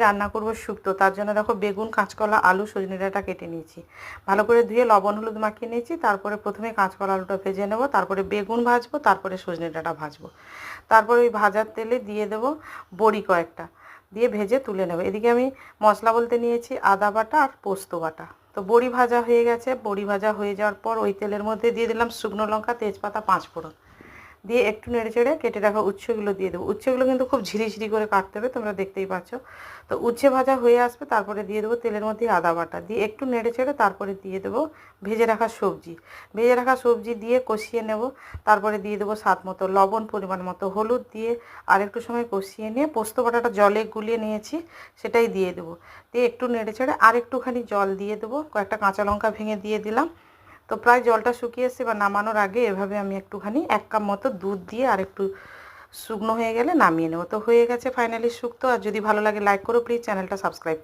রান্না করব শুক্তো, তার জন্য দেখো বেগুন, কাঁচকলা, আলু, সজনে ডাঁটা কেটে নিয়েছি, ভালো করে ধুয়ে লবণ হলুদ মাখিয়ে নিয়েছি। তারপরে প্রথমে কাঁচকলা আলুটা ভেজে নেব, তারপরে বেগুন ভাজবো, তারপরে সজনে ডাঁটা ভাজবো। তারপরে ওই ভাজার তেলে দিয়ে দেব বড়ি কয়েকটা, দিয়ে ভেজে তুলে নেব। এদিকে আমি মশলা বলতে নিয়েছি আদা বাটা আর পোস্ত বাটা। তো বড়ি ভাজা হয়ে গেছে, বড়ি ভাজা হয়ে যাওয়ার পর ওই তেলের মধ্যে দিয়ে দিলাম শুকনো লঙ্কা, তেজপাতা, পাঁচফোড়ন, দিয়ে একটু নেড়ে চেড়ে কেটে রাখা উচ্ছেগুলো দিয়ে দেবো। উচ্ছেগুলো কিন্তু খুব ঝিরিঝিরি করে কাটতে হবে, তোমরা দেখতেই পাচ্ছ। তো উচ্ছে ভাজা হয়ে আসবে, তারপরে দিয়ে দেবো তেলের মধ্যে আদা বাটা, দিয়ে একটু নেড়ে চেড়ে তারপরে দিয়ে দেবো ভেজে রাখা সবজি। ভেজে রাখা সবজি দিয়ে কষিয়ে নেব। তারপরে দিয়ে দেবো স্বাদ মতো লবণ, পরিমাণ মতো হলুদ, দিয়ে আর একটু সময় কষিয়ে নিয়ে পোস্ত বাটাটা জলে গুলিয়ে নিয়েছি সেটাই দিয়ে দেবো। দিয়ে একটু নেড়ে চেড়ে আর একটুখানি জল দিয়ে দেবো, কয়েকটা কাঁচা লঙ্কা ভেঙে দিয়ে দিলাম। তো প্রায় জলটা শুকিয়ে এসছে, বা নামানোর আগে এভাবে আমি একটুখানি 1 কাপ মতো দুধ দিয়ে আর একটু শুকনো হয়ে গেলে নামিয়ে নেব। তো হয়ে গেছে ফাইনালি শুক্তো। আর যদি ভালো লাগে লাইক করো প্লিজ, চ্যানেলটা সাবস্ক্রাইব।